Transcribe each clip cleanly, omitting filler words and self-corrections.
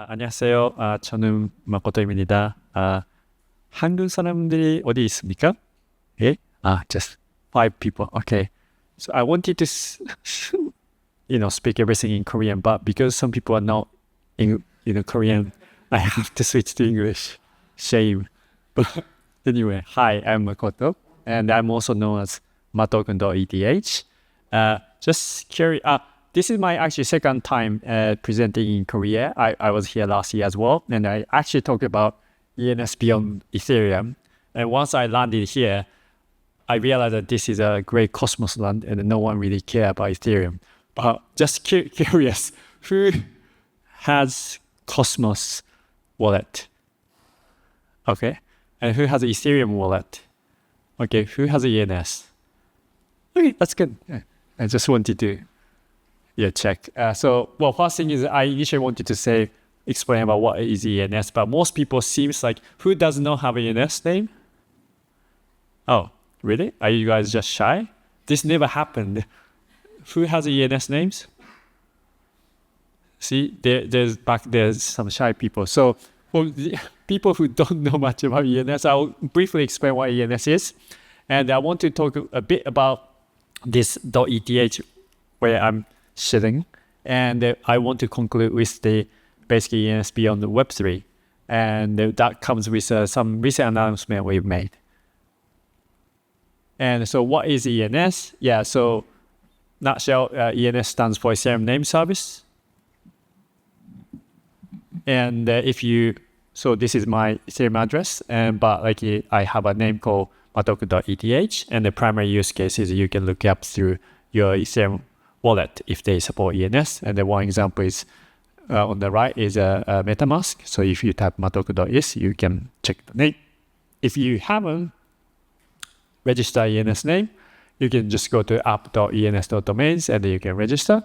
안녕하세요. 저는 마코토입니다. 한국 사람들이 어디 있습니까? 예? Just 5 people. Okay. So I wanted to, speak everything in Korean, but because some people are not in, Korean, I have to switch to English. Shame. But anyway, hi, I'm Makoto, and I'm also known as Matokun.eth. Just curious. This is my actually second time presenting in Korea. I was here last year as well, and I actually talked about ENS beyond Ethereum. And once I landed here, I realized that this is a great Cosmos land, and no one really cares about Ethereum. But just curious, who has Cosmos wallet? Okay, and who has Ethereum wallet? Okay, who has ENS? Okay, that's good. I just wanted to check. First thing is I initially wanted to explain about what is ENS, but most people seems like who does not have ENS name? Oh, really? Are you guys just shy? This never happened. Who has ENS names? See, there's some shy people. So for the people who don't know much about ENS, I'll briefly explain what ENS is. And I want to talk a bit about this .eth where I'm sitting, and I want to conclude with the basically ENS beyond the Web3, and that comes with some recent announcement we've made. And so what is ENS? Yeah, so nutshell, ENS stands for Ethereum Name Service. And this is my Ethereum address, but I have a name called Matoku.eth, and the primary use case is you can look up through your Ethereum wallet if they support ENS. And the one example is on the right is a MetaMask. So if you type Matoku.eth, you can check the name. If you haven't registered ENS name, you can just go to app.ens.domains and you can register.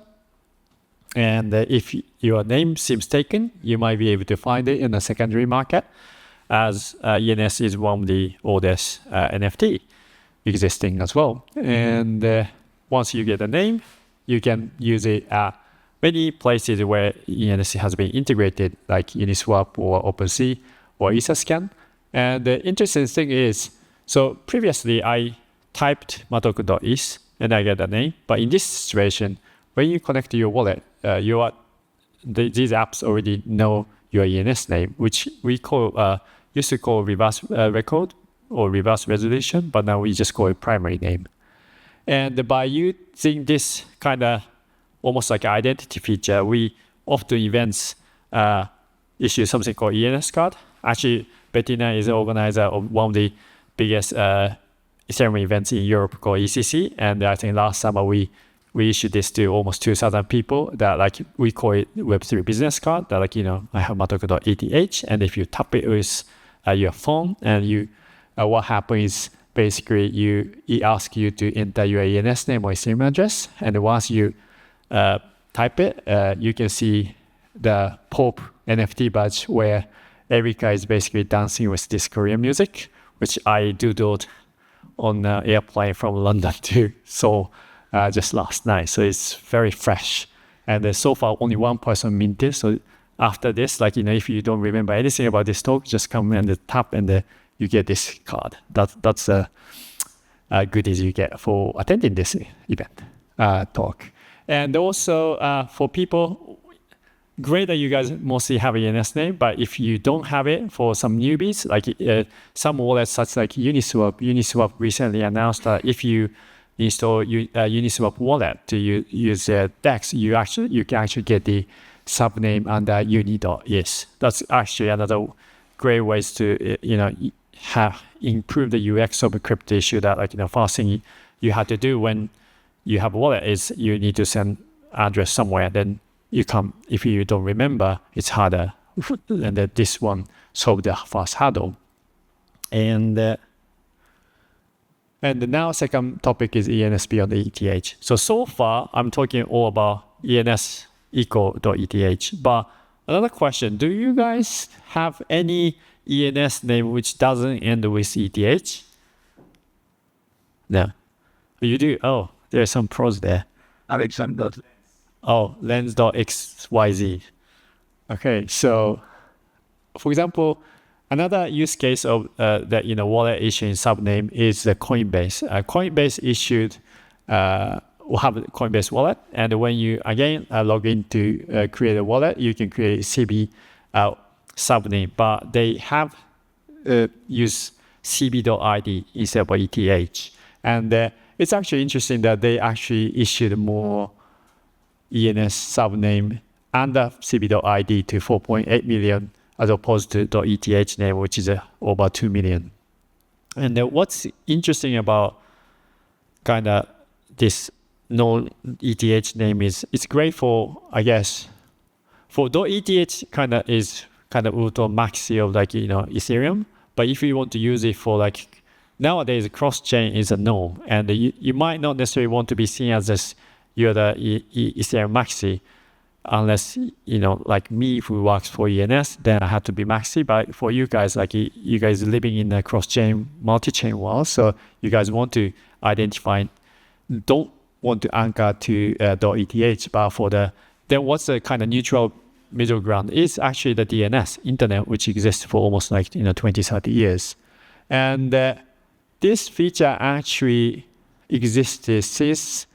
And if your name seems taken, you might be able to find it in the secondary market, as ENS is one of the oldest NFT existing as well. And once you get a name, you can use it at many places where ENS has been integrated, like Uniswap or OpenSea or Etherscan. And the interesting thing is, so previously I typed matoku.eth and I get a name, but in this situation, when you connect to your wallet, these apps already know your ENS name, which we used to call reverse record or reverse resolution, but now we just call it primary name. And by using this kind of almost like identity feature, we often events issue something called ENS card. Actually, Bettina is the organizer of one of the biggest Ethereum events in Europe called ECC. And I think last summer we issued this to almost 2,000 people that we call it Web3 business card that I have Matoku.eth. And if you tap it with your phone and what happens is basically it asks you to enter your ENS name or Ethereum address. And once you type it, you can see the Pop NFT badge where Erika is basically dancing with this Korean music, which I doodled on an airplane from London to Seoul just last night. So it's very fresh. And so far, only one person minted. So after this, if you don't remember anything about this talk, just come and tap and you get this card. That's a goodies you get for attending this event talk. And also for people, great that you guys mostly have an ENS name, but if you don't have it, for some newbies, some wallets such like Uniswap recently announced that if you install Uniswap wallet to use their DEX, you can actually get the subname under uni.is. That's actually another great ways to improve the UX of a crypto issue. That first thing you have to do when you have a wallet is you need to send address somewhere. Then if you don't remember, it's harder. And this one solved the first hurdle. And now second topic is ENS beyond the ETH. So far I'm talking all about ENS eco.eth. But another question, do you guys have any ENS name which doesn't end with ETH? No. You do? Oh, there are some pros there. Alexander. Oh, lens.xyz. Okay, so for example, another use case of that wallet issuing subname is the Coinbase. Coinbase issued will have a Coinbase wallet, and when you again log in to create a wallet, you can create a CB subname, but they have used cb.id instead of ETH, and it's actually interesting that they actually issued more ENS subname under cb.id to 4.8 million as opposed to .eth name, which is over 2 million. And what's interesting about kind of this non-ETH name is it's great for, I guess, for .eth kind of is kind of ultra maxi of Ethereum. But if you want to use it for nowadays, cross-chain is a norm, and you might not necessarily want to be seen as this, you're the Ethereum maxi, unless like me who works for ENS, then I have to be maxi. But for you guys, you guys living in a cross-chain, multi-chain world, so you guys want to identify, don't want to anchor to .eth, but then what's the kind of neutral middle ground is actually the DNS internet, which exists for almost 20-30 years. And this feature actually existed since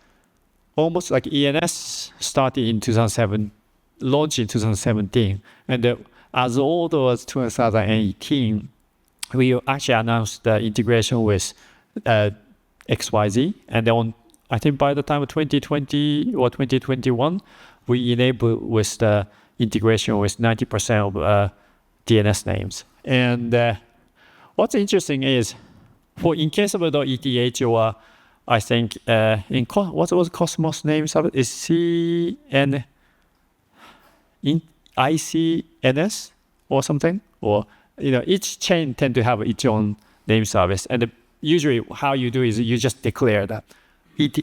almost ENS started in 2007, launched in 2017. And as old as 2018, we actually announced the integration with XYZ. And then I think by the time of 2020 or 2021, we enabled with the integration with 90% of DNS names. And what's interesting is, in case of .eth, or I think what was Cosmos names of it is ICNS or something, or each chain tend to have its own name service, and usually how you do is you just declare that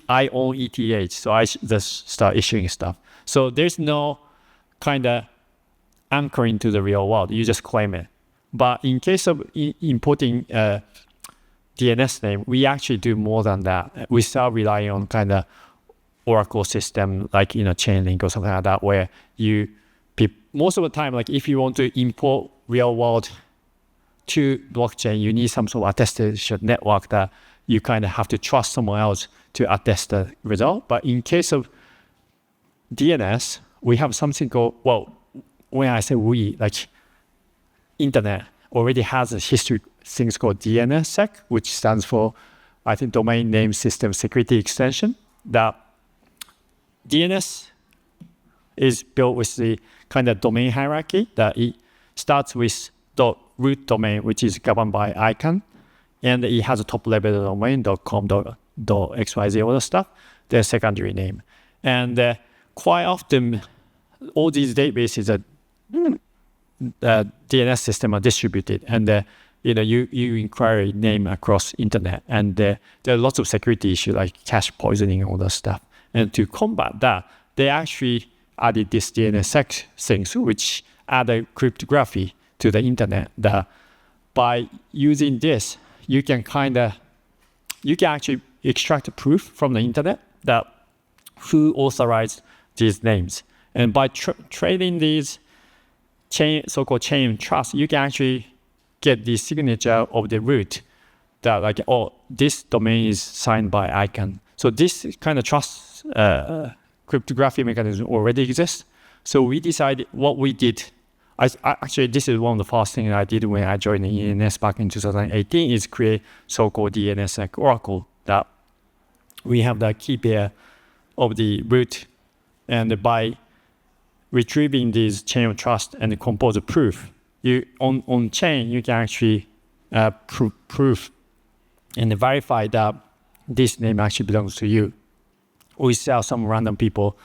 I own ETH, so I just start issuing stuff. So there's no kind of anchoring to the real world. You just claim it. But in case of importing DNS name, we actually do more than that. We start relying on kind of Oracle system like Chainlink or something like that, where most of the time, if you want to import real world to blockchain, you need some sort of attestation network that you kind of have to trust someone else to attest the result. But in case of DNS, we have something called, when I say we, internet already has a history, things called DNSSEC, which stands for, I think, Domain Name System Security Extension. That DNS is built with the kind of domain hierarchy that it starts with the root domain, which is governed by ICANN, and it has a top level domain, .com, .xyz, all the stuff, their secondary name. And quite often, all these databases are DNS system are distributed, and you inquire name across internet, and there are lots of security issues like cache poisoning and all that stuff. And to combat that, they actually added this DNSSEC things, which add a cryptography to the internet. That by using this, you can actually extract a proof from the internet that who authorized these names. And by trading these so-called chain trust, you can actually get the signature of the root that this domain is signed by ICANN. So this kind of trust cryptography mechanism already exists. So we decided what we did. Actually, this is one of the first things I did when I joined the ENS back in 2018 is create so-called DNSSEC Oracle, that we have the key pair of the root, and by retrieving these chain of trust and compose a proof, on chain you can actually prove and verify that this name actually belongs to you, without some random people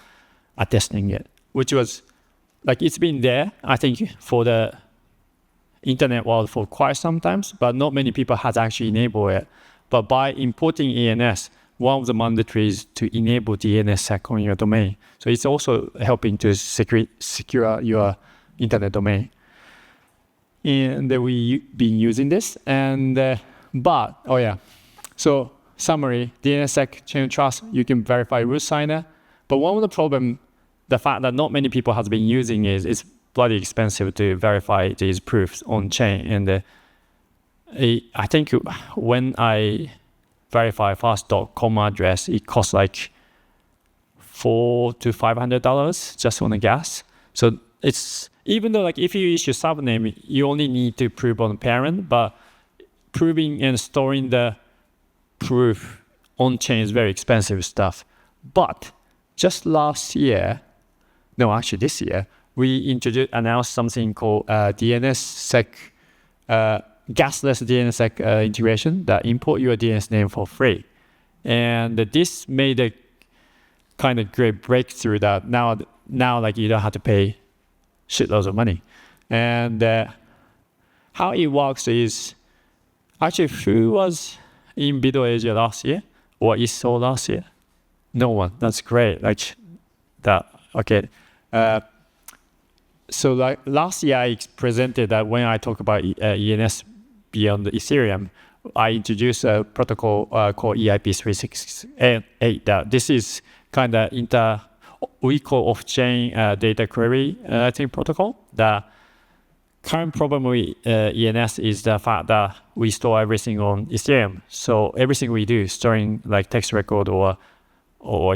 attesting it, which was it's been there, I think, for the internet world for quite some time, but not many people has actually enabled it. But by importing ENS, one of the mandatories to enable DNSSEC on your domain. So it's also helping to secure your internet domain. And we've been using this. And so summary, DNSSEC chain of trust, you can verify root signer. But one of the problem, the fact that not many people has been using is bloody expensive to verify these proofs on chain. And I think when I verify first .com address, it costs like $400 to $500 just on the gas. So it's, even though like if you issue subname, you only need to prove on the parent, but proving and storing the proof on chain is very expensive stuff. But just last year, no, actually this year, we announced something called DNSSEC, gasless DNSSEC integration that import your DNS name for free. And this made a kind of great breakthrough that now like you don't have to pay shitloads of money. And how it works is, actually, who was in BUIDL Asia last year or Seoul last year? No one. That's great. Like that. Okay. So like last year, I presented that when I talk about ENS beyond the Ethereum, I introduced a protocol called EIP368. That this is kind of we call off-chain data query protocol. The current problem with ENS is the fact that we store everything on Ethereum. So everything we do, storing like text record or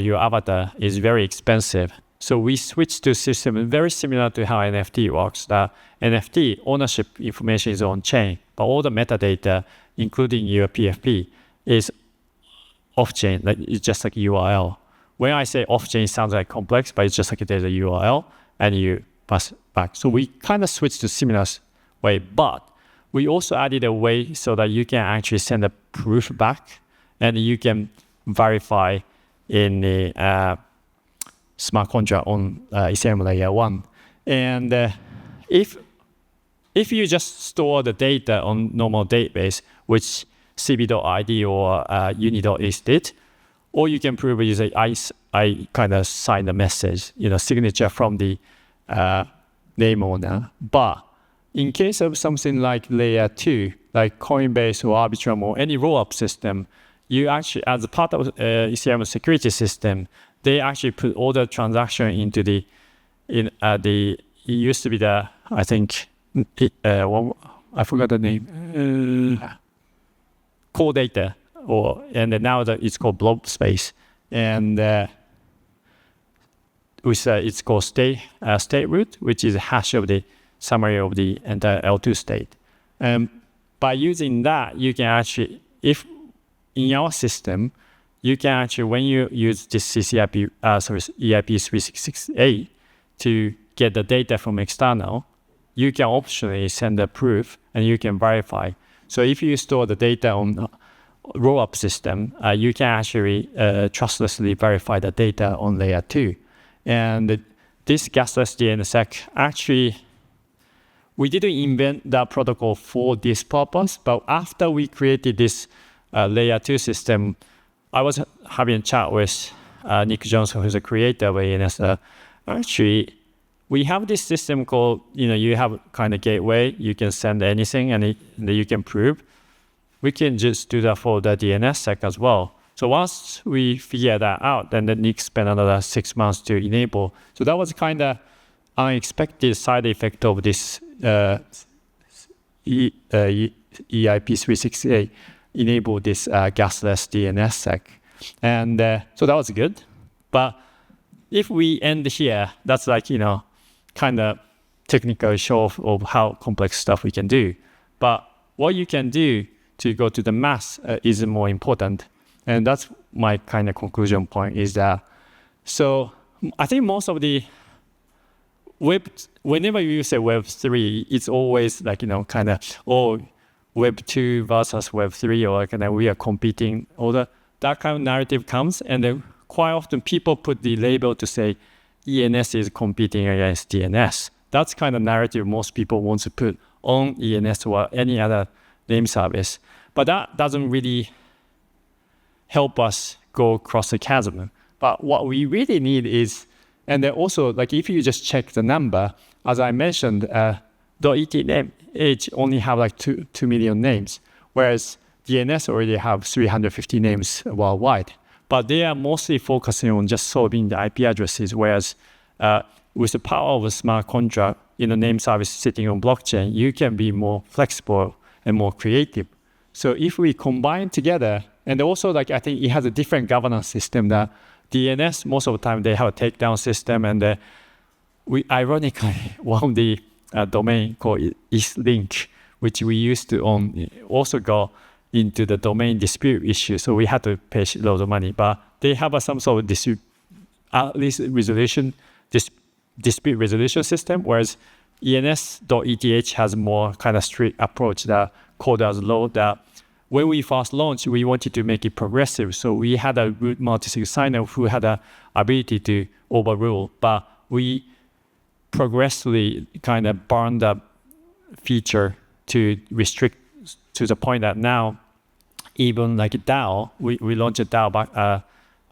your avatar, is very expensive. So we switched to a system very similar to how NFT works. The NFT ownership information is on chain, but all the metadata, including your PFP, is off-chain. Like it's just like URL. When I say off-chain, it sounds like complex, but it's just like there's a URL and you pass back. So we kind of switched to similar way, but we also added a way so that you can actually send a proof back and you can verify in the smart contract on Ethereum layer 1. And if you just store the data on normal database, which cb.id or uni.is did, or you can prove it is I kind of sign the message, signature from the name owner. But in case of something like layer 2, like Coinbase or Arbitrum or any roll-up system, you actually, as a part of Ethereum security system, they actually put all the transaction into it used to be the, I think, I forgot the name, core data, and now it's called blob space, and it's called state root, which is a hash of the summary of the entire L2 state. By using that, you can actually, if in our system, you can actually, when you use this EIP368 to get the data from external, you can optionally send a proof and you can verify. So if you store the data on roll-up system, you can actually trustlessly verify the data on layer 2. And this gasless DNSSEC, actually, we didn't invent that protocol for this purpose, but after we created this layer 2 system, I was having a chat with Nick Johnson, who's a creator of ENS. Actually, we have this system called, you have kind of gateway, you can send anything and you can prove. We can just do that for the DNSSEC as well. So once we figure that out, then Nick spent another 6 months to enable. So that was kind of unexpected side effect of this EIP368 enable this gasless DNSSEC. And so that was good. But if we end here, that's like, kind of technical show of how complex stuff we can do. But what you can do to go to the math is more important. And that's my kind of conclusion point is that, so I think most of the whenever you say Web3, it's always like, kind of, Web2 versus Web3, or kind of we are competing, that kind of narrative comes, and then quite often people put the label to say ENS is competing against DNS. That's kind of narrative most people want to put on ENS or any other name service. But that doesn't really help us go across the chasm. But what we really need is, and then also, like if you just check the number, as I mentioned, .eth only have like 2 million names, whereas DNS already have 350 names worldwide. But they are mostly focusing on just solving the IP addresses, whereas with the power of a smart contract in a name service sitting on blockchain, you can be more flexible and more creative. So if we combine together, and also like I think it has a different governance system that DNS, most of the time they have a takedown system, and we ironically one of the domain called ETHLink, which we used to own, also got into the domain dispute issue. So we had to pay loads of money, but they have some sort of dispute resolution system, whereas ENS.ETH has more kind of strict approach that code as law. That when we first launched, we wanted to make it progressive. So we had a root multi-sig signer who had the ability to overrule, but we progressively kind of burned the feature to restrict to the point that now even like DAO, we launched a DAO back, I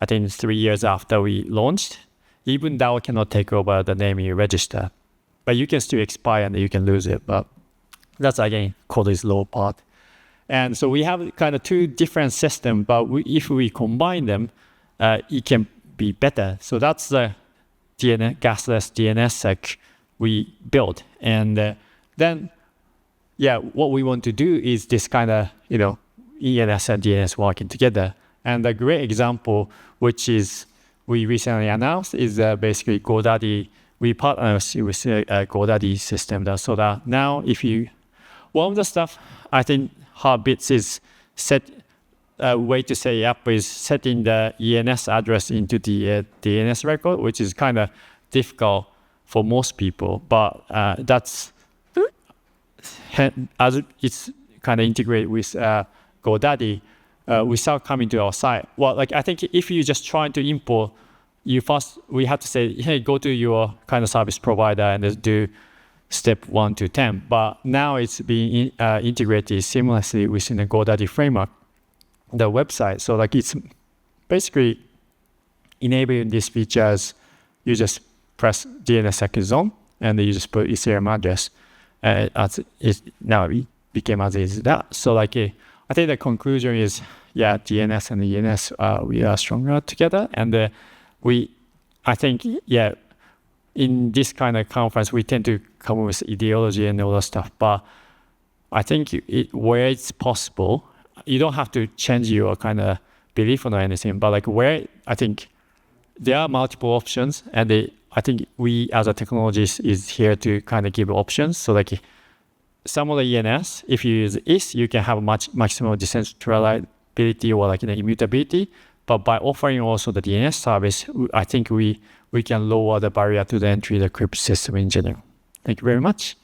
think 3 years after we launched. Even DAO cannot take over the name you register, but you can still expire and you can lose it. But that's again called this law part. And so we have kind of two different systems, but if we combine them, it can be better. So that's the gasless DNSSEC we built. And then, what we want to do is this kind of, ENS and DNS working together. And a great example, which is we recently announced, is basically GoDaddy. We partner with GoDaddy system. So that now one of the stuff I think Heartbeats is a way to set it up is setting the ENS address into the DNS record, which is kind of difficult for most people. But that's as it's kind of integrated with GoDaddy without coming to our site. Well, like I think if you just trying to import, we have to say, hey, go to your kind of service provider and just do step 1 to 10. But now it's being integrated seamlessly within the GoDaddy framework, the website. So like it's basically enabling these features. You just press DNSSEC is on, and then you just put Ethereum address. Now it became as easy as that. So like I think the conclusion is, DNS and ENS, we are stronger together. And I think, in this kind of conference, we tend to come up with ideology and all that stuff. But I think where it's possible, you don't have to change your kind of belief or anything. But like where I think there are multiple options, and I think we as a technologist is here to kind of give options. So like some of the ENS, if you use ETH, you can have maximum decentralizability or like immutability. But by offering also the DNS service, I think we can lower the barrier to the entry, the crypto system in general. Thank you very much.